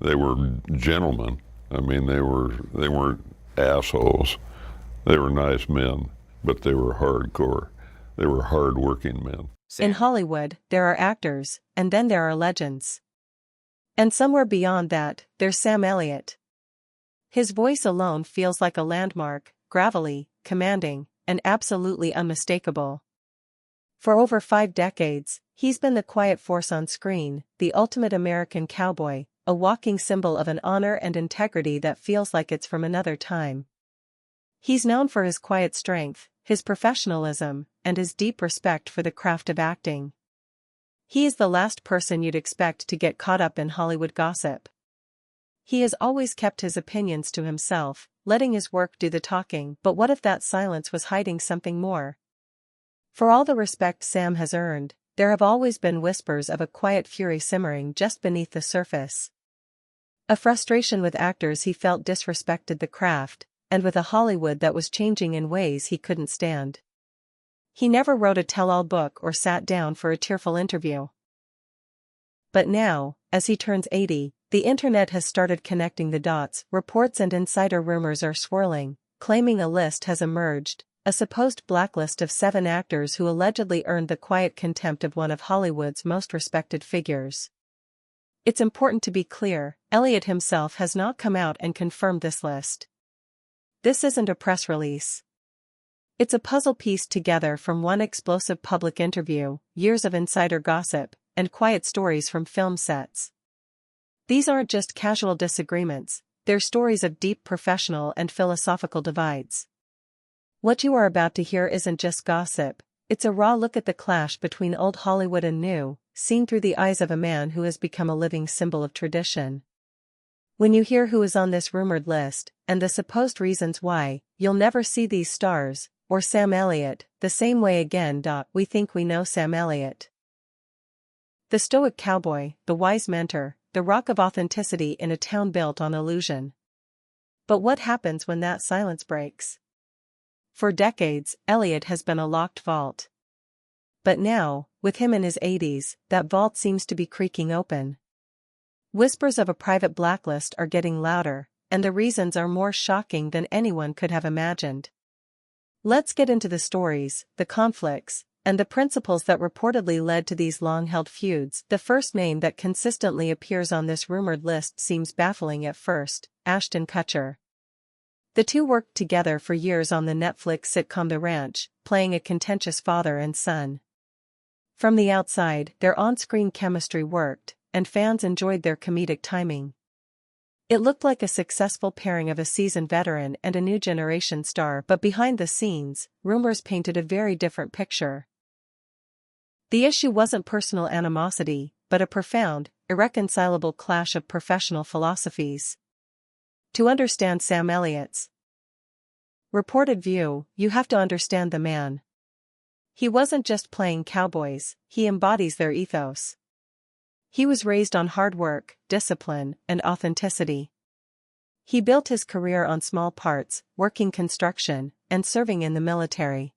They were gentlemen. I mean, they weren't assholes. They were nice men, but they were hardcore. They were hard-working men. In Hollywood, there are actors, and then there are legends. And somewhere beyond that, there's Sam Elliott. His voice alone feels like a landmark, gravelly, commanding, and absolutely unmistakable. For over 5 decades, he's been the quiet force on screen, the ultimate American cowboy, a walking symbol of an honor and integrity that feels like it's from another time. He's known for his quiet strength, his professionalism, and his deep respect for the craft of acting. He is the last person you'd expect to get caught up in Hollywood gossip. He has always kept his opinions to himself, letting his work do the talking. But what if that silence was hiding something more? For all the respect Sam has earned, there have always been whispers of a quiet fury simmering just beneath the surface. A frustration with actors he felt disrespected the craft, and with a Hollywood that was changing in ways he couldn't stand. He never wrote a tell-all book or sat down for a tearful interview. But now, as he turns 80, the internet has started connecting the dots. Reports and insider rumors are swirling, claiming a list has emerged, a supposed blacklist of 7 actors who allegedly earned the quiet contempt of one of Hollywood's most respected figures. It's important to be clear, Elliot himself has not come out and confirmed this list. This isn't a press release. It's a puzzle pieced together from one explosive public interview, years of insider gossip, and quiet stories from film sets. These aren't just casual disagreements, they're stories of deep professional and philosophical divides. What you are about to hear isn't just gossip, it's a raw look at the clash between old Hollywood and new, seen through the eyes of a man who has become a living symbol of tradition. When you hear who is on this rumored list, and the supposed reasons why, you'll never see these stars, or Sam Elliott, the same way again. We think we know Sam Elliott. The stoic cowboy, the wise mentor, the rock of authenticity in a town built on illusion. But what happens when that silence breaks? For decades, Elliot has been a locked vault. But now, with him in his 80s, that vault seems to be creaking open. Whispers of a private blacklist are getting louder, and the reasons are more shocking than anyone could have imagined. Let's get into the stories, the conflicts, and the principles that reportedly led to these long-held feuds. The first name that consistently appears on this rumored list seems baffling at first: Ashton Kutcher. The two worked together for years on the Netflix sitcom The Ranch, playing a contentious father and son. From the outside, their on-screen chemistry worked, and fans enjoyed their comedic timing. It looked like a successful pairing of a seasoned veteran and a new generation star, but behind the scenes, rumors painted a very different picture. The issue wasn't personal animosity, but a profound, irreconcilable clash of professional philosophies. To understand Sam Elliott's reported view, you have to understand the man. He wasn't just playing cowboys, he embodies their ethos. He was raised on hard work, discipline, and authenticity. He built his career on small parts, working construction, and serving in the military.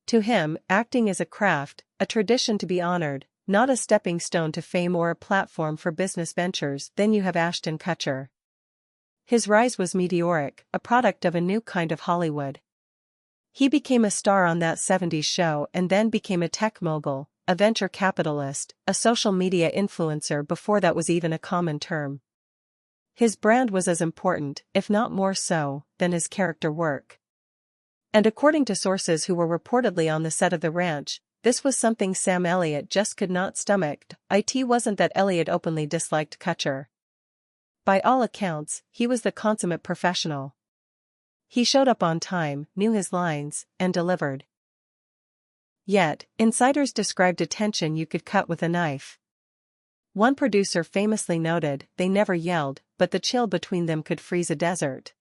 To him, acting is a craft, a tradition to be honored, not a stepping stone to fame or a platform for business ventures. Then you have Ashton Kutcher. His rise was meteoric, a product of a new kind of Hollywood. He became a star on that 70s show and then became a tech mogul, a venture capitalist, a social media influencer before that was even a common term. His brand was as important, if not more so, than his character work. And according to sources who were reportedly on the set of The Ranch, this was something Sam Elliott just could not stomach. It wasn't that Elliott openly disliked Kutcher. By all accounts, he was the consummate professional. He showed up on time, knew his lines, and delivered. Yet, insiders described a tension you could cut with a knife. One producer famously noted, "They never yelled, but the chill between them could freeze a desert."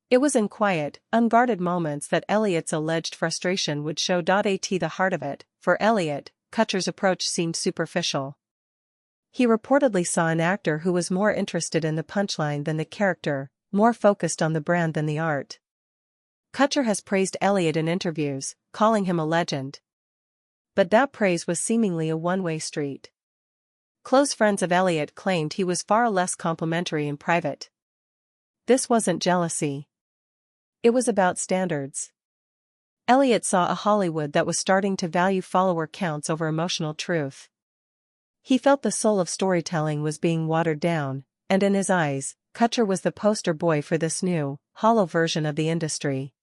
It was in quiet, unguarded moments that Elliott's alleged frustration would show. At the heart of it, for Elliott, Kutcher's approach seemed superficial. He reportedly saw an actor who was more interested in the punchline than the character, more focused on the brand than the art. Kutcher has praised Elliott in interviews, calling him a legend. But that praise was seemingly a one-way street. Close friends of Elliot claimed he was far less complimentary in private. This wasn't jealousy. It was about standards. Elliot saw a Hollywood that was starting to value follower counts over emotional truth. He felt the soul of storytelling was being watered down, and in his eyes, Kutcher was the poster boy for this new, hollow version of the industry.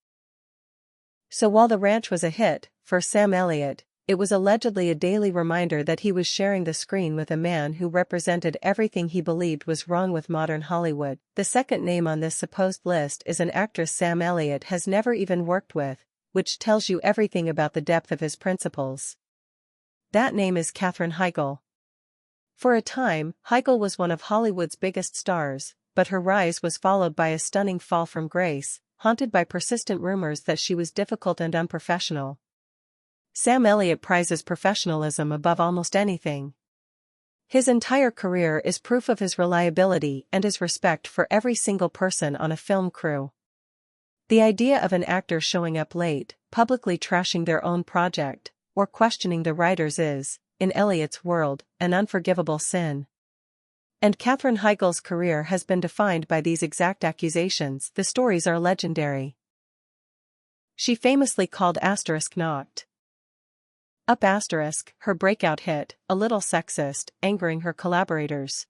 So while The Ranch was a hit, for Sam Elliott, it was allegedly a daily reminder that he was sharing the screen with a man who represented everything he believed was wrong with modern Hollywood. The second name on this supposed list is an actress Sam Elliott has never even worked with, which tells you everything about the depth of his principles. That name is Katherine Heigl. For a time, Heigl was one of Hollywood's biggest stars, but her rise was followed by a stunning fall from grace, haunted by persistent rumors that she was difficult and unprofessional. Sam Elliott prizes professionalism above almost anything. His entire career is proof of his reliability and his respect for every single person on a film crew. The idea of an actor showing up late, publicly trashing their own project, or questioning the writers is, in Elliott's world, an unforgivable sin. And Katherine Heigl's career has been defined by these exact accusations. The stories are legendary. She famously called Knocked Up her breakout hit, a little sexist, angering her collaborators.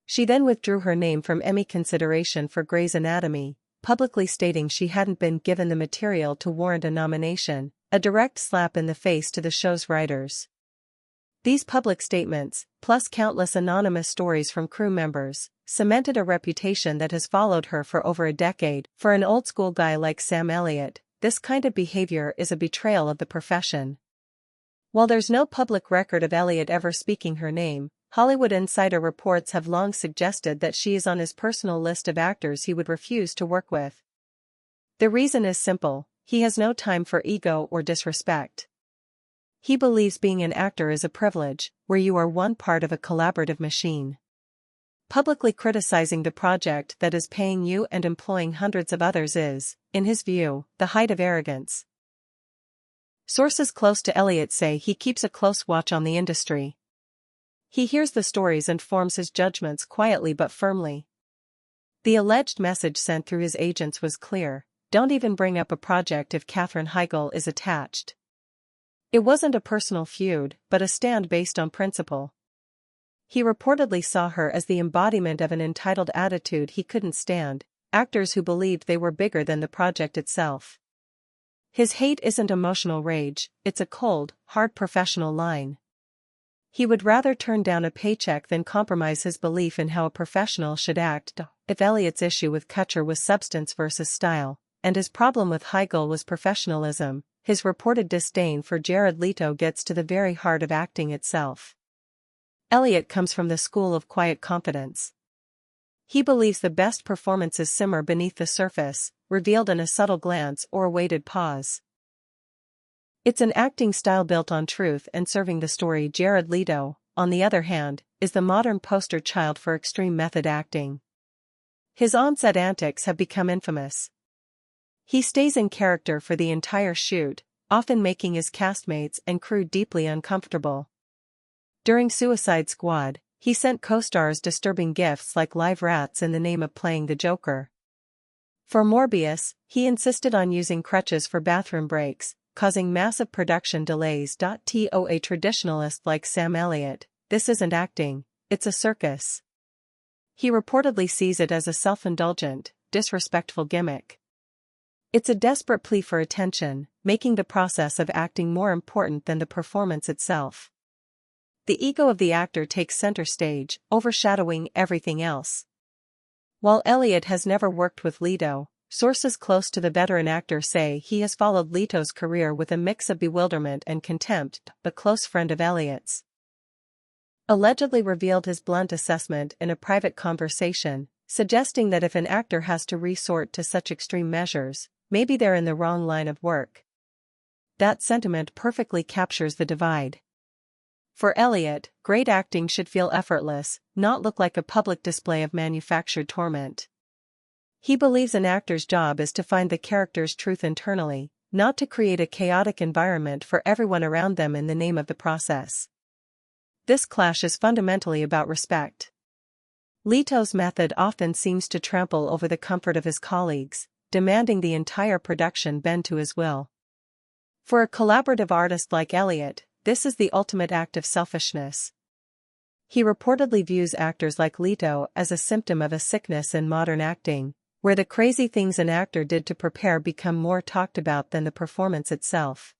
She then withdrew her name from Emmy consideration for Grey's Anatomy, publicly stating she hadn't been given the material to warrant a nomination, a direct slap in the face to the show's writers. These public statements, plus countless anonymous stories from crew members, cemented a reputation that has followed her for over a decade. For an old-school guy like Sam Elliott, this kind of behavior is a betrayal of the profession. While there's no public record of Elliott ever speaking her name, Hollywood insider reports have long suggested that she is on his personal list of actors he would refuse to work with. The reason is simple: he has no time for ego or disrespect. He believes being an actor is a privilege, where you are one part of a collaborative machine. Publicly criticizing the project that is paying you and employing hundreds of others is, in his view, the height of arrogance. Sources close to Elliott say he keeps a close watch on the industry. He hears the stories and forms his judgments quietly but firmly. The alleged message sent through his agents was clear: don't even bring up a project if Katherine Heigl is attached. It wasn't a personal feud, but a stand based on principle. He reportedly saw her as the embodiment of an entitled attitude he couldn't stand, actors who believed they were bigger than the project itself. His hate isn't emotional rage, it's a cold, hard professional line. He would rather turn down a paycheck than compromise his belief in how a professional should act. If Elliott's issue with Kutcher was substance versus style, and his problem with Heigl was professionalism, his reported disdain for Jared Leto gets to the very heart of acting itself. Elliott comes from the school of quiet confidence. He believes the best performances simmer beneath the surface, revealed in a subtle glance or a waited pause. It's an acting style built on truth and serving the story. Jared Leto, on the other hand, is the modern poster child for extreme method acting. His on-set antics have become infamous. He stays in character for the entire shoot, often making his castmates and crew deeply uncomfortable. During Suicide Squad, he sent co-stars disturbing gifts like live rats in the name of playing the Joker. For Morbius, he insisted on using crutches for bathroom breaks, causing massive production delays. To a traditionalist like Sam Elliott, this isn't acting, it's a circus. He reportedly sees it as a self-indulgent, disrespectful gimmick. It's a desperate plea for attention, making the process of acting more important than the performance itself. The ego of the actor takes center stage, overshadowing everything else. While Elliott has never worked with Leto, sources close to the veteran actor say he has followed Leto's career with a mix of bewilderment and contempt. A close friend of Elliott's allegedly revealed his blunt assessment in a private conversation, suggesting that if an actor has to resort to such extreme measures, maybe they're in the wrong line of work. That sentiment perfectly captures the divide. For Elliott, great acting should feel effortless, not look like a public display of manufactured torment. He believes an actor's job is to find the character's truth internally, not to create a chaotic environment for everyone around them in the name of the process. This clash is fundamentally about respect. Leto's method often seems to trample over the comfort of his colleagues, demanding the entire production bend to his will. For a collaborative artist like Elliot, this is the ultimate act of selfishness. He reportedly views actors like Leto as a symptom of a sickness in modern acting, where the crazy things an actor did to prepare become more talked about than the performance itself.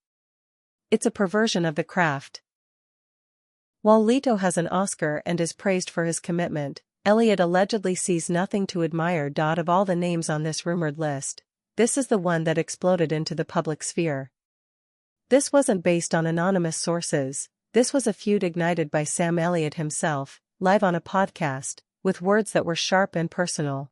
It's a perversion of the craft. While Leto has an Oscar and is praised for his commitment, Elliot allegedly sees nothing to admire. Of all the names on this rumored list, this is the one that exploded into the public sphere. This wasn't based on anonymous sources, this was a feud ignited by Sam Elliott himself, live on a podcast, with words that were sharp and personal.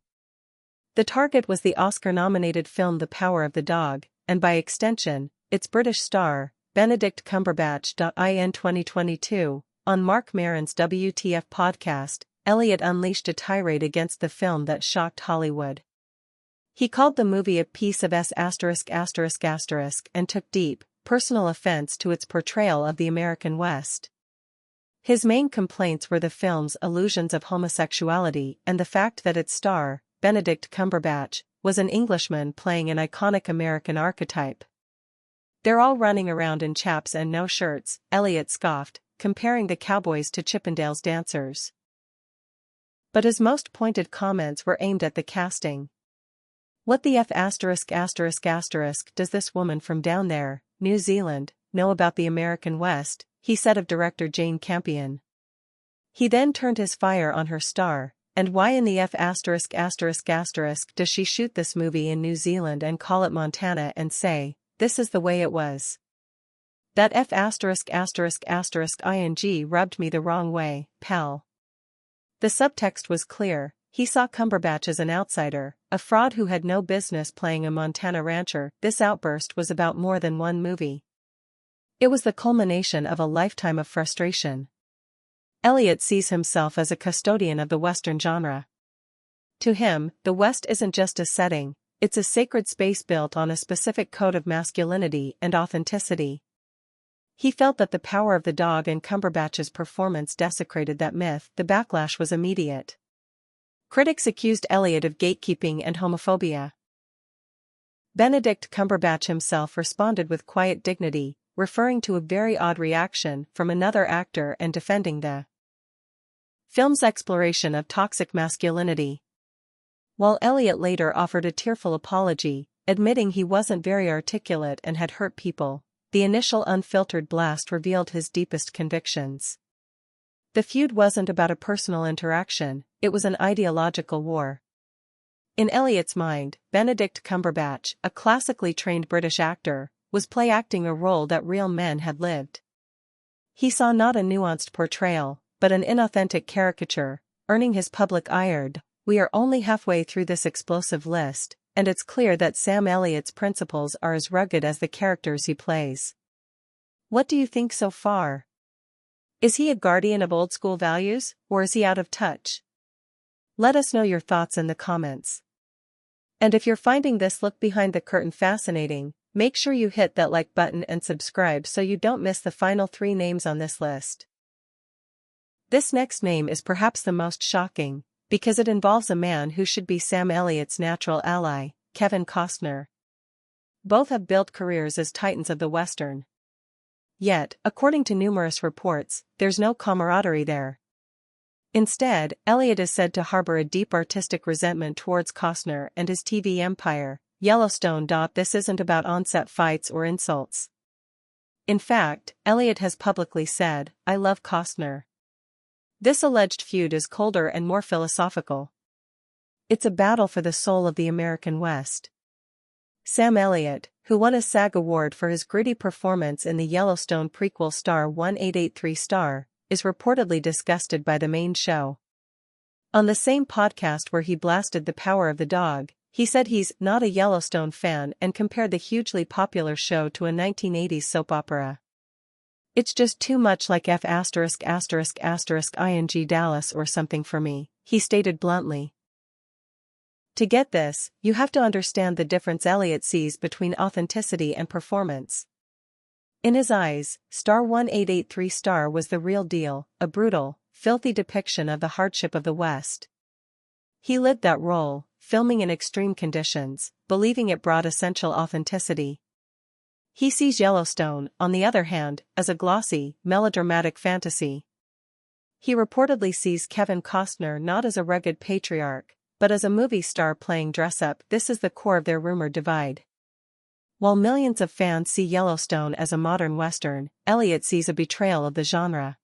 The target was the Oscar-nominated film The Power of the Dog, and by extension, its British star, Benedict Cumberbatch. In 2022, on Mark Maron's WTF podcast, Elliot unleashed a tirade against the film that shocked Hollywood. He called the movie a piece of S*** and took deep, personal offense to its portrayal of the American West. His main complaints were the film's allusions of homosexuality and the fact that its star, Benedict Cumberbatch, was an Englishman playing an iconic American archetype. "They're all running around in chaps and no shirts," Elliot scoffed, comparing the cowboys to Chippendales dancers. But his most pointed comments were aimed at the casting. "What the F*** does this woman from down there, New Zealand, know about the American West?" he said of director Jane Campion. He then turned his fire on her star, and why in the F*** does she shoot this movie in New Zealand and call it Montana and say, "This is the way it was"? That F*** ing rubbed me the wrong way, pal. The subtext was clear. He saw Cumberbatch as an outsider, a fraud who had no business playing a Montana rancher. This outburst was about more than one movie. It was the culmination of a lifetime of frustration. Elliot sees himself as a custodian of the Western genre. To him, the West isn't just a setting, it's a sacred space built on a specific code of masculinity and authenticity. He felt that The Power of the Dog and Cumberbatch's performance desecrated that myth. The backlash was immediate. Critics accused Elliot of gatekeeping and homophobia. Benedict Cumberbatch himself responded with quiet dignity, referring to a very odd reaction from another actor and defending the film's exploration of toxic masculinity. While Elliot later offered a tearful apology, admitting he wasn't very articulate and had hurt people, the initial unfiltered blast revealed his deepest convictions. The feud wasn't about a personal interaction, it was an ideological war. In Elliot's mind, Benedict Cumberbatch, a classically trained British actor, was play-acting a role that real men had lived. He saw not a nuanced portrayal, but an inauthentic caricature, earning his public ire. We are only halfway through this explosive list, and it's clear that Sam Elliott's principles are as rugged as the characters he plays. What do you think so far? Is he a guardian of old-school values, or is he out of touch? Let us know your thoughts in the comments. And if you're finding this look behind the curtain fascinating, make sure you hit that like button and subscribe so you don't miss the final 3 names on this list. This next name is perhaps the most shocking, because it involves a man who should be Sam Elliott's natural ally, Kevin Costner. Both have built careers as titans of the Western. Yet, according to numerous reports, there's no camaraderie there. Instead, Elliot is said to harbor a deep artistic resentment towards Costner and his TV empire, Yellowstone. This isn't about on-set fights or insults. In fact, Elliot has publicly said, "I love Costner." This alleged feud is colder and more philosophical. It's a battle for the soul of the American West. Sam Elliott, who won a SAG award for his gritty performance in the Yellowstone prequel star 1883 star, is reportedly disgusted by the main show. On the same podcast where he blasted The Power of the Dog, he said he's not a Yellowstone fan and compared the hugely popular show to a 1980s soap opera. "It's just too much like F*** ing Dallas or something for me," he stated bluntly. To get this, you have to understand the difference Elliot sees between authenticity and performance. In his eyes, Star 1883 Star was the real deal, a brutal, filthy depiction of the hardship of the West. He lived that role, filming in extreme conditions, believing it brought essential authenticity. He sees Yellowstone, on the other hand, as a glossy, melodramatic fantasy. He reportedly sees Kevin Costner not as a rugged patriarch, but as a movie star playing dress-up. This is the core of their rumored divide. While millions of fans see Yellowstone as a modern Western, Elliot sees a betrayal of the genre.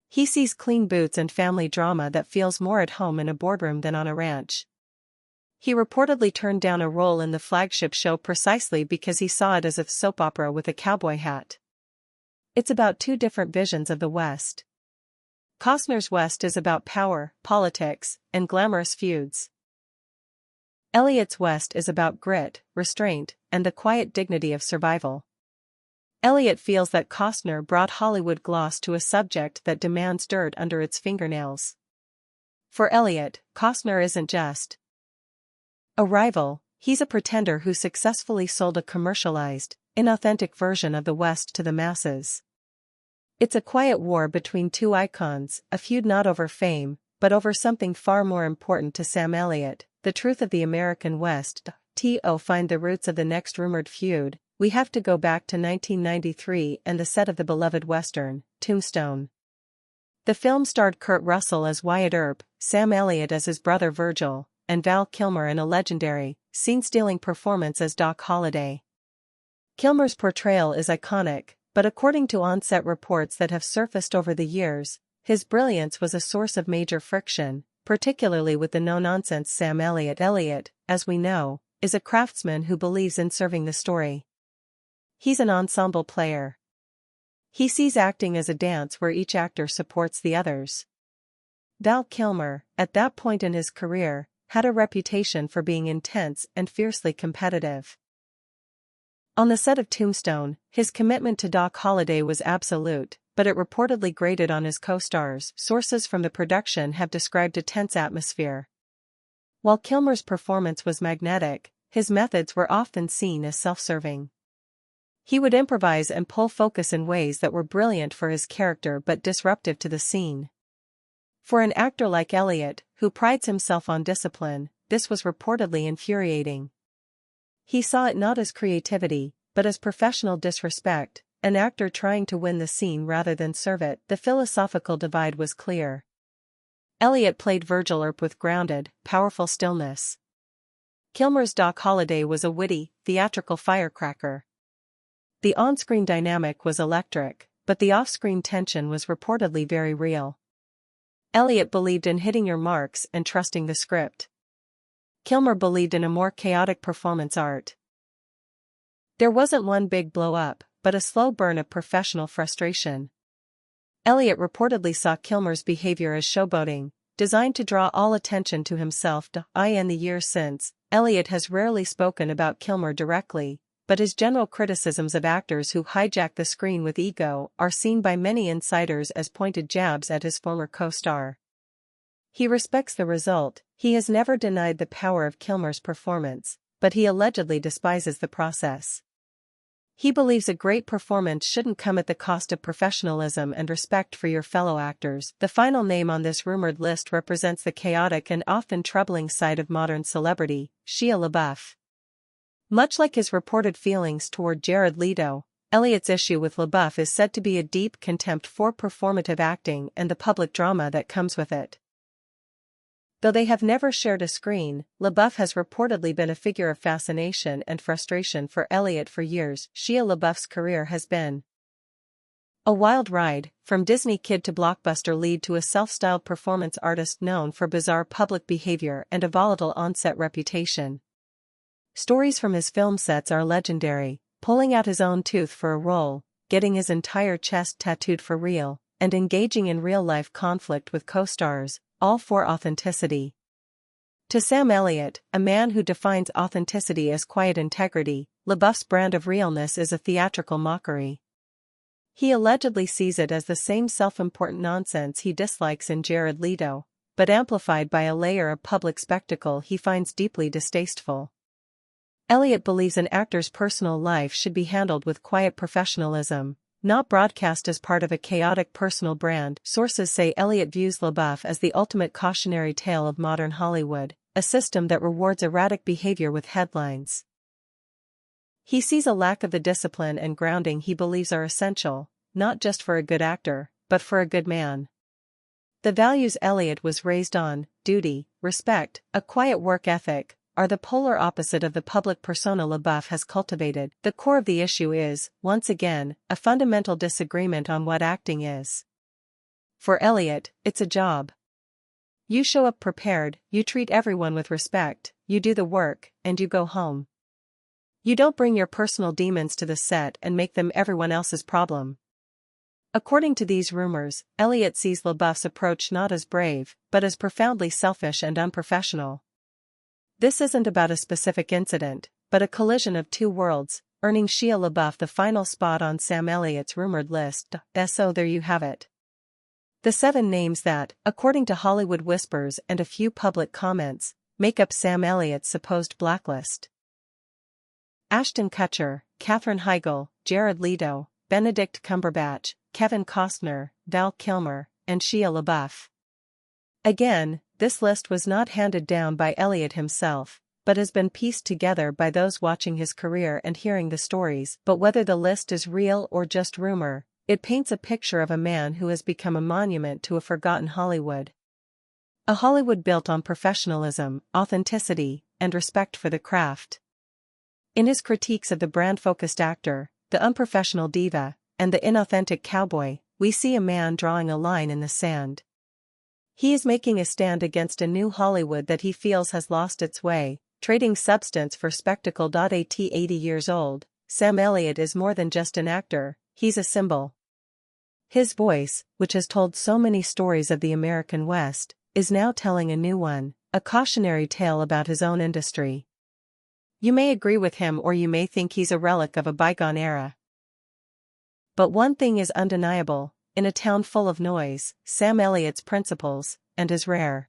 He sees clean boots and family drama that feels more at home in a boardroom than on a ranch. He reportedly turned down a role in the flagship show precisely because he saw it as a soap opera with a cowboy hat. It's about two different visions of the West. Costner's West is about power, politics, and glamorous feuds. Elliot's West is about grit, restraint, and the quiet dignity of survival. Elliot feels that Costner brought Hollywood gloss to a subject that demands dirt under its fingernails. For Elliot, Costner isn't just a rival, he's a pretender who successfully sold a commercialized, inauthentic version of the West to the masses. It's a quiet war between two icons, a feud not over fame, but over something far more important to Sam Elliot, the truth of the American West. To find the roots of the next rumored feud, we have to go back to 1993 and the set of the beloved Western, Tombstone. The film starred Kurt Russell as Wyatt Earp, Sam Elliot as his brother Virgil, and Val Kilmer in a legendary, scene-stealing performance as Doc Holliday. Kilmer's portrayal is iconic, but according to on-set reports that have surfaced over the years, his brilliance was a source of major friction, particularly with the no-nonsense Sam Elliot. Elliot, as we know, is a craftsman who believes in serving the story. He's an ensemble player. He sees acting as a dance where each actor supports the others. Val Kilmer, at that point in his career, had a reputation for being intense and fiercely competitive. On the set of Tombstone, his commitment to Doc Holliday was absolute, but it reportedly grated on his co-stars. Sources from the production have described a tense atmosphere. While Kilmer's performance was magnetic, his methods were often seen as self-serving. He would improvise and pull focus in ways that were brilliant for his character but disruptive to the scene. For an actor like Elliot, who prides himself on discipline, this was reportedly infuriating. He saw it not as creativity, but as professional disrespect, an actor trying to win the scene rather than serve it. The philosophical divide was clear. Elliot played Virgil Earp with grounded, powerful stillness. Kilmer's Doc Holliday was a witty, theatrical firecracker. The on-screen dynamic was electric, but the off-screen tension was reportedly very real. Elliot believed in hitting your marks and trusting the script. Kilmer believed in a more chaotic performance art. There wasn't one big blow-up, but a slow burn of professional frustration. Elliot reportedly saw Kilmer's behavior as showboating, designed to draw all attention to himself. In the years since, Elliot has rarely spoken about Kilmer directly, but his general criticisms of actors who hijack the screen with ego are seen by many insiders as pointed jabs at his former co-star. He respects the result. He has never denied the power of Kilmer's performance, but he allegedly despises the process. He believes a great performance shouldn't come at the cost of professionalism and respect for your fellow actors. The final name on this rumored list represents the chaotic and often troubling side of modern celebrity, Shia LaBeouf. Much like his reported feelings toward Jared Leto, Elliot's issue with LaBeouf is said to be a deep contempt for performative acting and the public drama that comes with it. Though they have never shared a screen, LaBeouf has reportedly been a figure of fascination and frustration for Elliot for years. Shia LaBeouf's career has been a wild ride, from Disney kid to blockbuster lead to a self-styled performance artist known for bizarre public behavior and a volatile on-set reputation. Stories from his film sets are legendary, pulling out his own tooth for a role, getting his entire chest tattooed for real, and engaging in real-life conflict with co-stars, all for authenticity. To Sam Elliot, a man who defines authenticity as quiet integrity, LaBeouf's brand of realness is a theatrical mockery. He allegedly sees it as the same self-important nonsense he dislikes in Jared Leto, but amplified by a layer of public spectacle he finds deeply distasteful. Elliot believes an actor's personal life should be handled with quiet professionalism, not broadcast as part of a chaotic personal brand. Sources say Elliot views LaBeouf as the ultimate cautionary tale of modern Hollywood, a system that rewards erratic behavior with headlines. He sees a lack of the discipline and grounding he believes are essential, not just for a good actor, but for a good man. The values Elliot was raised on, duty, respect, a quiet work ethic, are the polar opposite of the public persona LaBeouf has cultivated. The core of the issue is, once again, a fundamental disagreement on what acting is. For Elliot, it's a job. You show up prepared, you treat everyone with respect, you do the work, and you go home. You don't bring your personal demons to the set and make them everyone else's problem. According to these rumors, Elliot sees LaBeouf's approach not as brave, but as profoundly selfish and unprofessional. This isn't about a specific incident, but a collision of two worlds, earning Shia LaBeouf the final spot on Sam Elliott's rumored list. So there you have it. The 7 names that, according to Hollywood whispers and a few public comments, make up Sam Elliott's supposed blacklist. Ashton Kutcher, Katherine Heigl, Jared Leto, Benedict Cumberbatch, Kevin Costner, Val Kilmer, and Shia LaBeouf. Again, this list was not handed down by Elliot himself, but has been pieced together by those watching his career and hearing the stories. But whether the list is real or just rumor, it paints a picture of a man who has become a monument to a forgotten Hollywood. A Hollywood built on professionalism, authenticity, and respect for the craft. In his critiques of the brand-focused actor, the unprofessional diva, and the inauthentic cowboy, we see a man drawing a line in the sand. He is making a stand against a new Hollywood that he feels has lost its way, trading substance for spectacle. At 80 years old, Sam Elliott is more than just an actor, he's a symbol. His voice, which has told so many stories of the American West, is now telling a new one, a cautionary tale about his own industry. You may agree with him or you may think he's a relic of a bygone era. But one thing is undeniable, in a town full of noise, Sam Elliott's principles, and is rare.